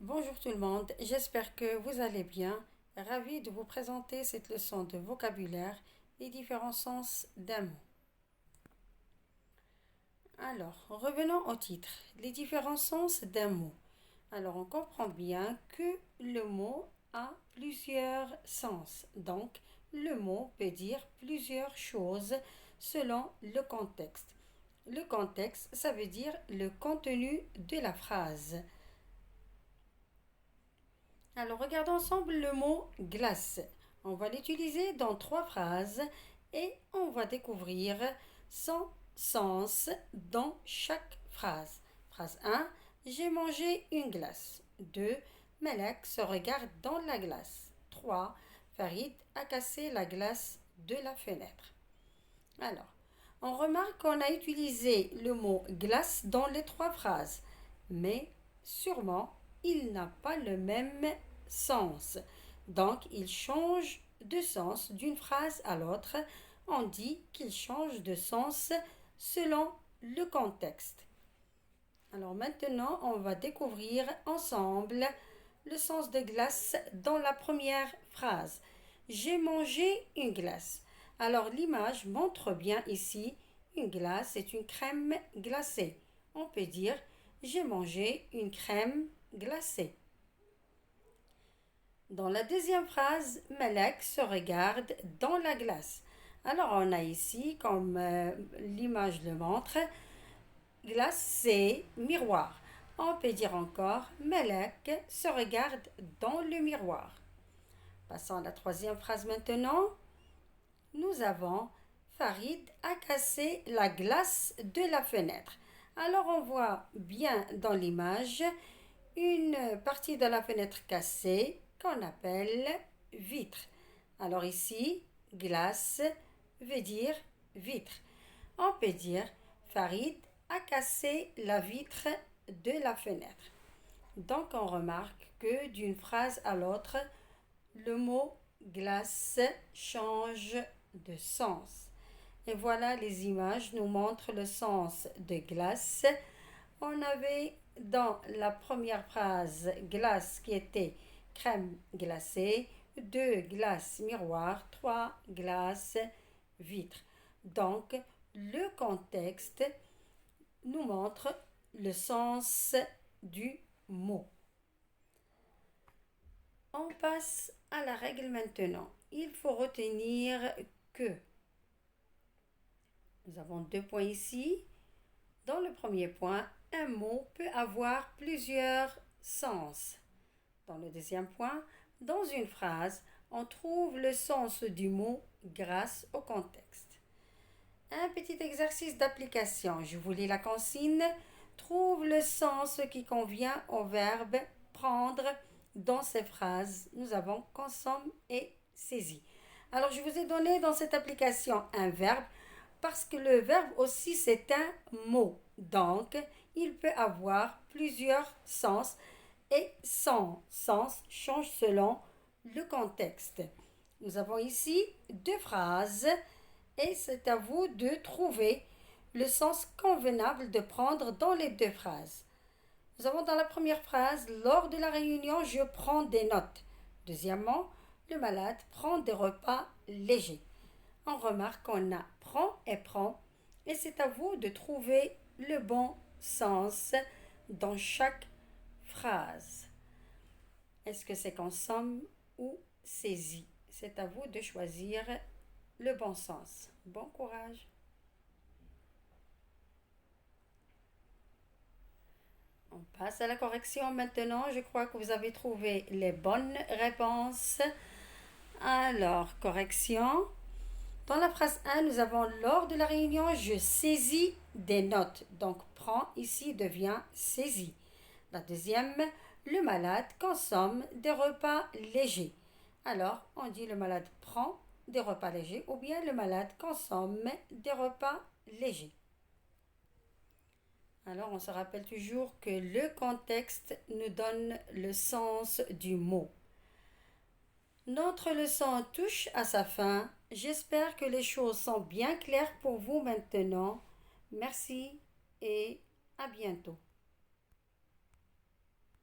Bonjour tout le monde, j'espère que vous allez bien. Ravi de vous présenter cette leçon de vocabulaire, les différents sens d'un mot. Alors, revenons au titre, les différents sens d'un mot. Alors, on comprend bien que le mot a plusieurs sens. Donc, le mot peut dire plusieurs choses selon le contexte. Le contexte, ça veut dire le contenu de la phrase. Alors, regardons ensemble le mot glace. On va l'utiliser dans trois phrases et on va découvrir son sens dans chaque phrase. Phrase 1, j'ai mangé une glace. 2, Malek se regarde dans la glace. 3, Farid a cassé la glace de la fenêtre. Alors, on remarque qu'on a utilisé le mot glace dans les trois phrases, mais sûrement il n'a pas le même sens. Donc, il change de sens d'une phrase à l'autre. On dit qu'il change de sens selon le contexte. Alors maintenant, on va découvrir ensemble le sens de glace dans la première phrase. J'ai mangé une glace. Alors l'image montre bien ici une glace, c'est une crème glacée. On peut dire j'ai mangé une crème glacée. Dans la deuxième phrase, Malek se regarde dans la glace. Alors on a ici, comme l'image le montre, glace c'est miroir. On peut dire encore Malek se regarde dans le miroir. Passons à la troisième phrase maintenant. Nous avons Farid a cassé la glace de la fenêtre. Alors on voit bien dans l'image une partie de la fenêtre cassée qu'on appelle vitre. Alors ici, glace veut dire vitre. On peut dire Farid a cassé la vitre de la fenêtre. Donc on remarque que d'une phrase à l'autre, le mot glace change de sens. Et voilà, les images nous montrent le sens de glace. On avait dans la première phrase glace qui était crème glacée, 2 glaces miroir, 3 glaces vitre. Donc, le contexte nous montre le sens du mot. On passe à la règle maintenant. Il faut retenir que nous avons 2 points ici. Dans le premier point, un mot peut avoir plusieurs sens. Dans le deuxième point, dans une phrase, on trouve le sens du mot grâce au contexte. Un petit exercice d'application. Je vous lis la consigne. Trouve le sens qui convient au verbe prendre dans ces phrases. Nous avons consomme et saisit. Alors, je vous ai donné dans cette application un verbe parce que le verbe aussi c'est un mot. Donc, il peut avoir plusieurs sens et son sens change selon le contexte. Nous avons ici 2 phrases et c'est à vous de trouver le sens convenable de prendre dans les 2 phrases. Nous avons dans la première phrase, lors de la réunion, je prends des notes. Deuxièmement, le malade prend des repas légers. On remarque qu'on a prend et c'est à vous de trouver le bon sens dans chaque phrase. Est-ce que c'est consomme ou saisit? C'est à vous de choisir le bon sens. Bon courage. On passe à la correction maintenant. Je crois que vous avez trouvé les bonnes réponses. Alors, correction. Dans la phrase 1, nous avons lors de la réunion, je saisis des notes. Donc, prend ici devient saisit. La deuxième, le malade consomme des repas légers. Alors, on dit le malade prend des repas légers ou bien le malade consomme des repas légers. Alors, on se rappelle toujours que le contexte nous donne le sens du mot. Notre leçon touche à sa fin. J'espère que les choses sont bien claires pour vous maintenant. Merci et à bientôt.